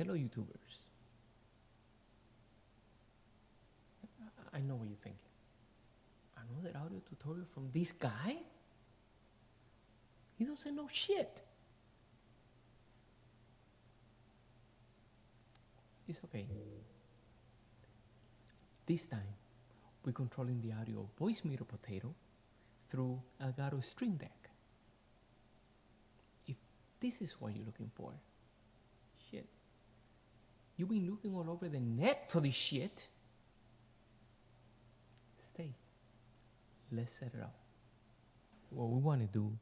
Hello YouTubers. I know what you're thinking. Another audio tutorial from this guy? He doesn't know shit. It's okay. This time, we're controlling the audio of Voicemeeter Potato through Elgato Stream Deck. If this is what you're looking for, shit. You've been looking all over the net for this shit. Stay. Let's set it up. What we want to do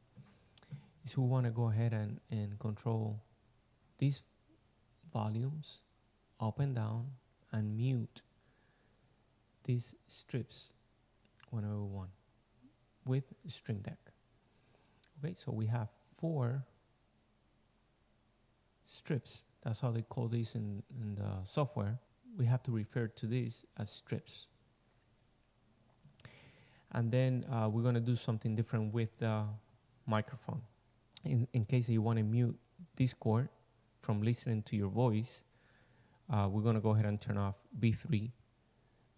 is we want to go ahead and control these volumes up and down and mute these strips whenever we want with Stream Deck. Okay, so we have 4 strips. That's how they call these in the software. We have to refer to these as strips. And then we're going to do something different with the microphone. In case you want to mute Discord from listening to your voice, we're going to go ahead and turn off B3.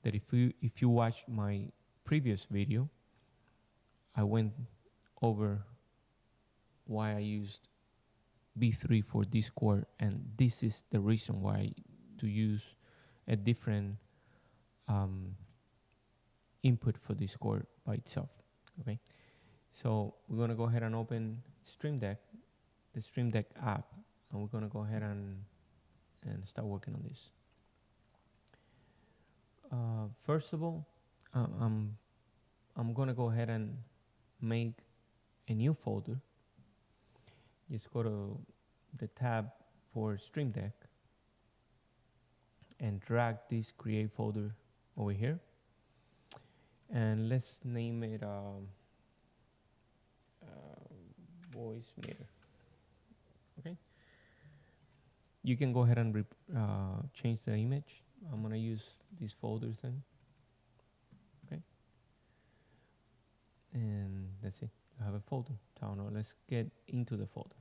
That if you watched my previous video, I went over why I used B3 for Discord, and this is the reason why to use a different input for Discord by itself. Okay, so we're going to go ahead and open Stream Deck, the Stream Deck app, and we're going to go ahead and start working on this. First of all, I'm going to go ahead and make a new folder. Just go to the tab for Stream Deck and drag this create folder over here. And let's name it Voicemeeter. Okay. You can go ahead and change the image. I'm gonna use these folders then. Okay. And that's it. I have a folder. So now let's get into the folder.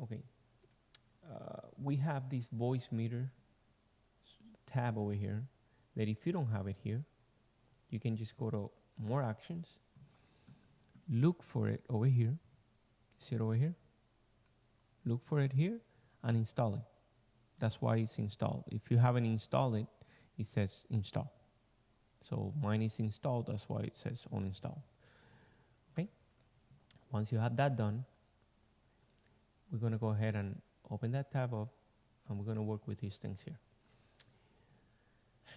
Okay. We have this Voicemeeter tab over here. That if you don't have it here, you can just go to more actions, look for it over here, see it over here, look for it here and install it. That's why it's installed. If you haven't installed it, it says install. So mine is installed, that's why it says uninstall. Okay. Once you have that done, we're going to go ahead and open that tab up and we're going to work with these things here.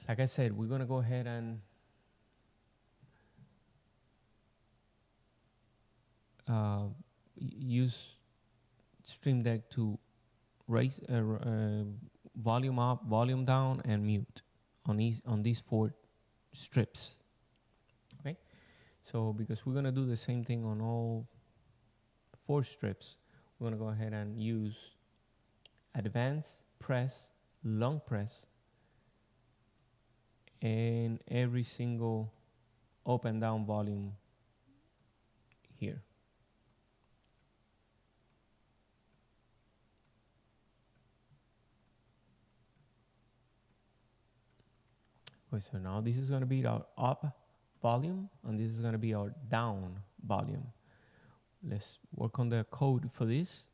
Like I said, we're going to go ahead and use Stream Deck to raise volume up, volume down, and mute on these 4 strips. Okay, so because we're going to do the same thing on all 4 strips, we're going to go ahead and use advanced press, long press, and every single up and down volume here. Okay, so now this is going to be our up volume and this is going to be our down volume. Let's work on the code for this.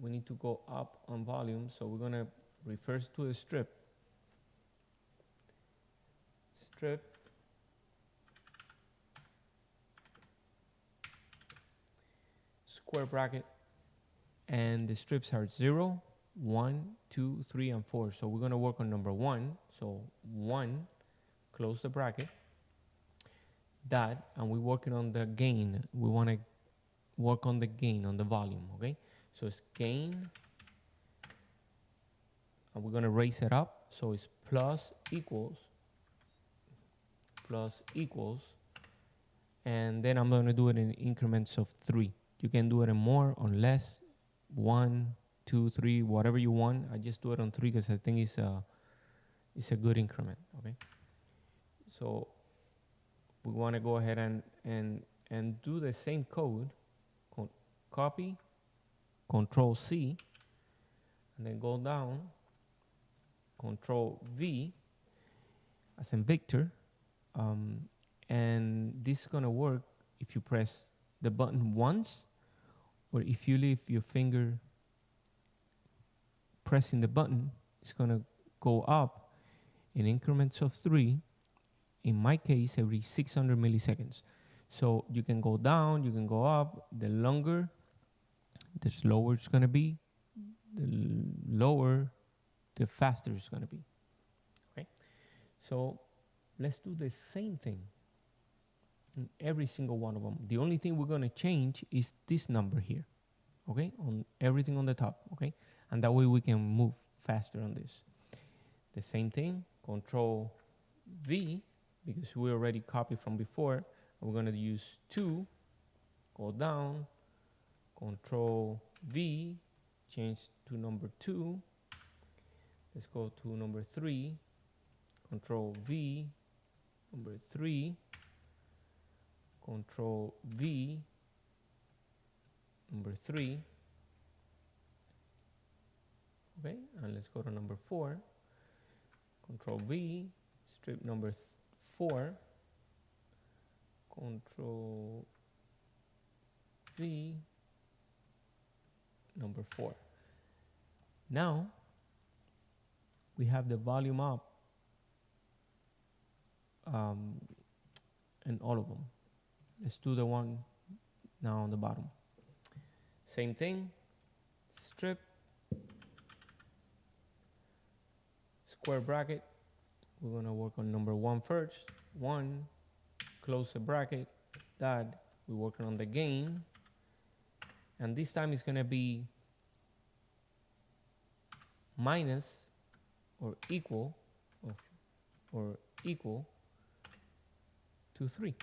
We need to go up on volume, so we're going to refer to a strip. Strip square bracket, and the strips are 0, 1, 2, 3, and 4. So we're going to work on number 1. So 1, close the bracket, that, and we're working on the gain. We want to work on the gain, on the volume. Okay, so it's gain, and we're going to raise it up, so it's plus equals, and then I'm going to do it in increments of 3. You can do it in more or less, 1, 2, 3, whatever you want. I just do it on 3 because I think it's a good increment. Okay, so we want to go ahead and do the same code, copy, Control C, and then go down, Control V, as in Victor, and this is gonna work if you press the button once, or if you leave your finger pressing the button, it's gonna go up in increments of 3, in my case every 600 milliseconds. So you can go down, you can go up. The longer, the slower it's gonna be. The lower, the faster it's gonna be. Okay, so let's do the same thing in every single one of them. The only thing we're gonna change is this number here, okay, on everything on the top, okay, and that way we can move faster on this. The same thing, Control V, because we already copied from before. We're gonna use 2, go down, Control V, change to number 2. Let's go to number 3, Control V, number 3, Control V, number 3. Okay, and let's go to number 4, Control V, strip number 4, Control V, number 4. Now we have the volume up in all of them. Let's do the one now on the bottom. Same thing, strip, square bracket. We're gonna work on number 1 first. 1, close the bracket. That we're working on the gain, and this time it's gonna be minus or equal to 3.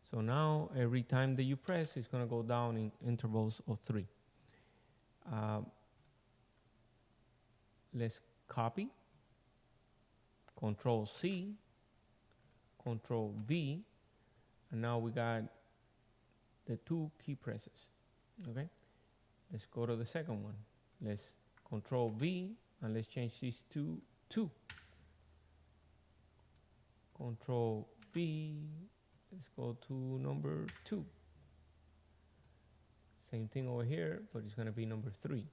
So now every time that you press, it's gonna go down in intervals of 3. Let's copy, Control C, Control V, and now we got the 2 key presses. Okay, let's go to the second one. Let's Control V, and let's change this to 2. Control V, let's go to number 2. Same thing over here, but it's gonna be number 3.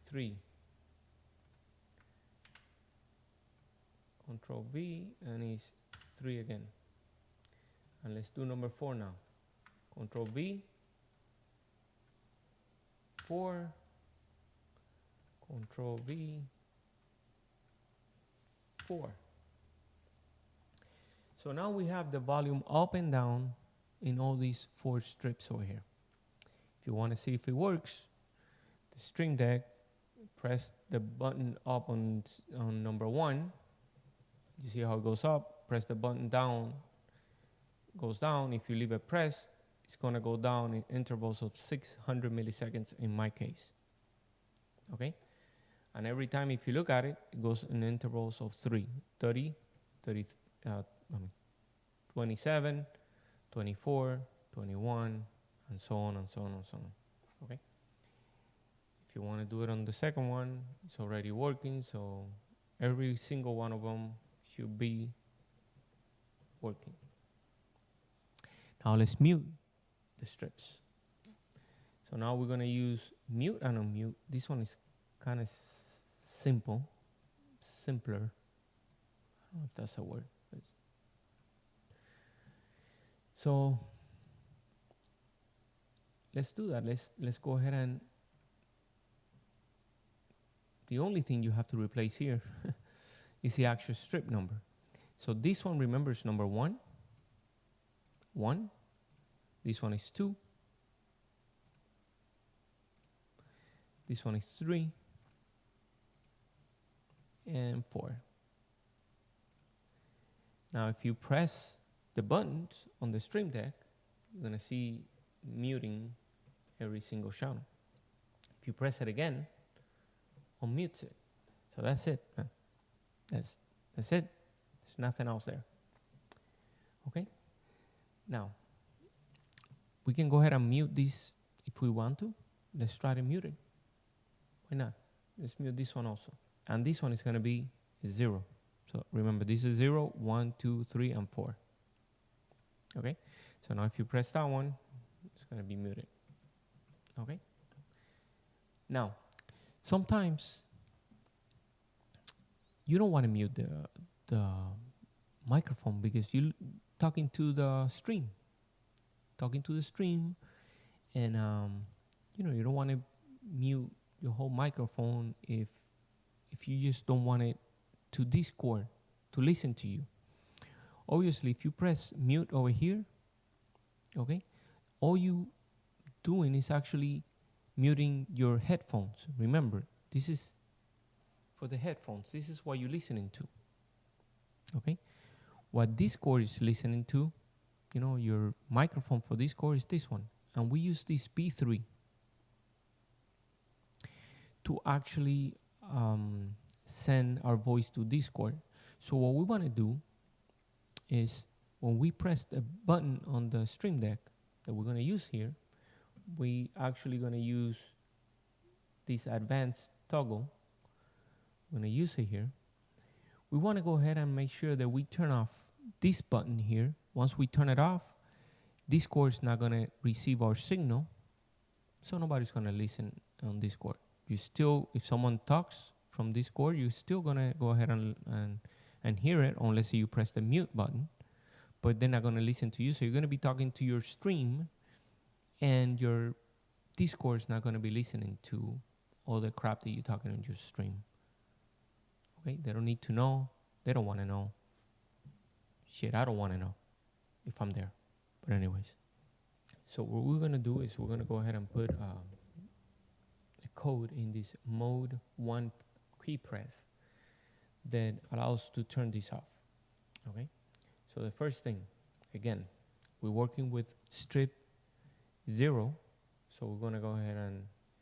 3. Control V, and it's 3 again. And let's do number 4 now. Control V, 4, Control V, 4. So now we have the volume up and down in all these 4 strips over here. If you want to see if it works, the Stream Deck, press the button up on number 1. You see how it goes up. Press the button down, goes down. If you leave it pressed, it's going to go down in intervals of 600 milliseconds in my case. Okay? And every time if you look at it, it goes in intervals of 3, 30, 27, 24, 21, and so on and so on and so on. Okay? If you want to do it on the second one, it's already working, so every single one of them should be working. Now let's mute the strips. So now we're going to use mute and unmute. This one is kind of simpler. I don't know if that's a word. So let's do that. Let's go ahead, and the only thing you have to replace here is the actual strip number. So this one remembers number 1. This one is 2. This one is 3. And 4. Now if you press the buttons on the Stream Deck, you're going to see muting every single channel. If you press it again, unmutes it. So that's it. That's it. There's nothing else there. Okay? Now, we can go ahead and mute this if we want to. Let's try to mute it. Why not? Let's mute this one also. And this one is going to be 0. So remember, this is 0, 1, 2, 3, and 4. Okay? So now if you press that one, it's going to be muted. Okay? Now, sometimes you don't want to mute the microphone because you're talking to the stream. And you don't want to mute your whole microphone if you just don't want it to Discord to listen to you. Obviously, if you press mute over here, okay, all you doing is actually muting your headphones. Remember, this is for the headphones. This is what you're listening to. Okay? What Discord is listening to, your microphone for Discord is this one. And we use this B3 to actually send our voice to Discord. So what we want to do is when we press the button on the Stream Deck that we're going to use here, we actually going to use this advanced toggle. I'm going to use it here. We want to go ahead and make sure that we turn off this button here. Once we turn it off, Discord is not going to receive our signal, so nobody's going to listen on Discord. You still, if someone talks from Discord, you're still going to go ahead and hear it unless you press the mute button, but they're not going to listen to you. So you're going to be talking to your stream, and your Discord is not going to be listening to all the crap that you're talking on your stream. Okay? They don't need to know. They don't want to know. Shit, I don't want to know if I'm there. But anyways, so what we're going to do is we're going to go ahead and put a code in this mode 1 key press that allows to turn this off. Okay? So the first thing, again, we're working with strip 0. So we're going to go ahead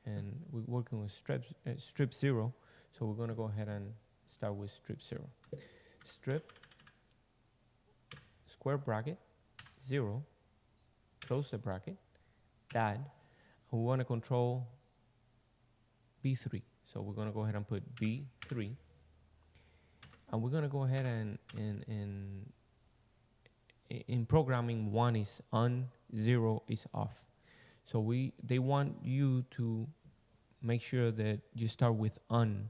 and we're working with strip 0. So we're going to go ahead and start with strip 0. Strip square bracket 0, close the bracket, that, and we want to control B3. So we're going to go ahead and put B3, and we're going to go ahead and in programming, 1 is on, 0 is off. So they want you to make sure that you start with on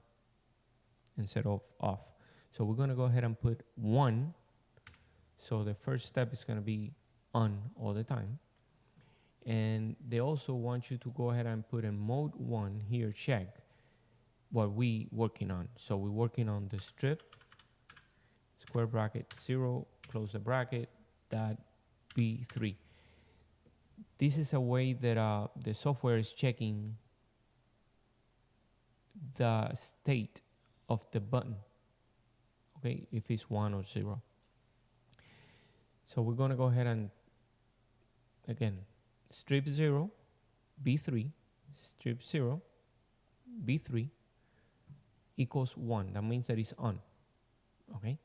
instead of off. So we're going to go ahead and put 1. So the first step is going to be on all the time. And they also want you to go ahead and put in mode 1 here, check what we working on. So we're working on the strip, square bracket 0, close the bracket, that B3. This is a way that the software is checking the state of the button, okay, if it's 1 or 0. So we're going to go ahead and, again, strip 0, B3, strip 0, B3 equals 1. That means that it's on, okay?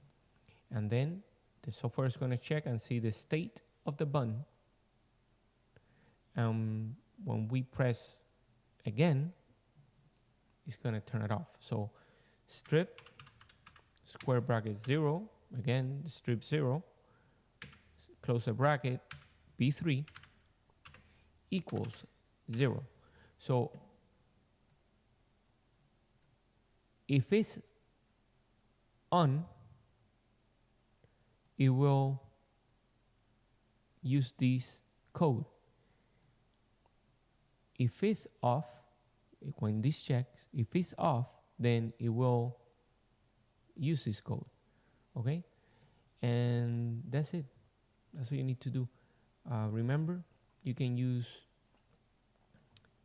And then the software is going to check and see the state of the button. When we press again, it's going to turn it off. So strip square bracket 0, again, strip 0, close the bracket, B3 equals 0. So if it's on, it will use this code. If it's off, when this checks, if it's off, then it will use this code, okay? And that's it. That's what you need to do. Remember, you can use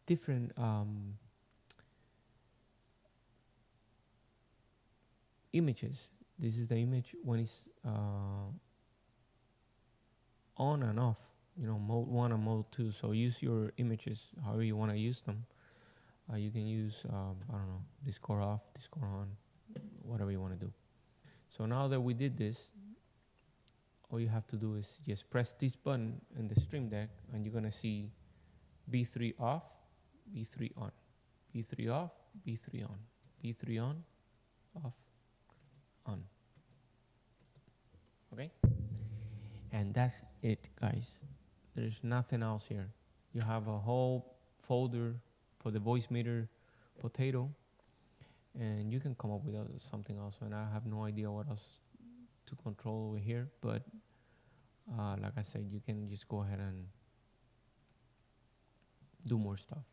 different images. This is the image when it's on and off, mode 1 and mode 2. So use your images however you want to use them. You can use, I don't know, Discord off, Discord on, whatever you want to do. So now that we did this, all you have to do is just press this button in the Stream Deck, and you're gonna see B3 off, B3 on, B3 off, B3 on, B3 on, off, on. Okay? And that's it, guys. There's nothing else here. You have a whole folder for the Voicemeeter Potato, and you can come up with something else. And I have no idea what else to control over here, but like I said, you can just go ahead and do more stuff.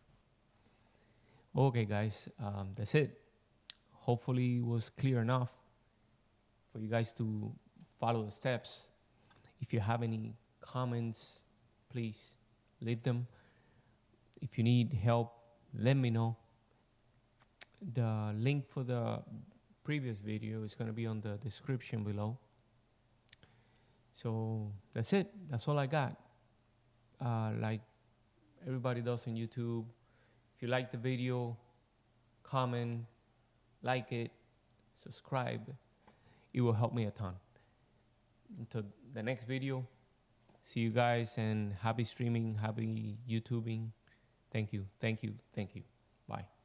Okay, guys, that's it. Hopefully it was clear enough for you guys to follow the steps. If you have any comments, please leave them. If you need help, let me know. The link for the previous video is going to be on the description below. So that's it. That's all I got. Like everybody does on YouTube, if you like the video, comment, like it, subscribe. It will help me a ton. Until the next video, see you guys, and happy streaming, happy YouTubing. Thank you, thank you, thank you. Bye.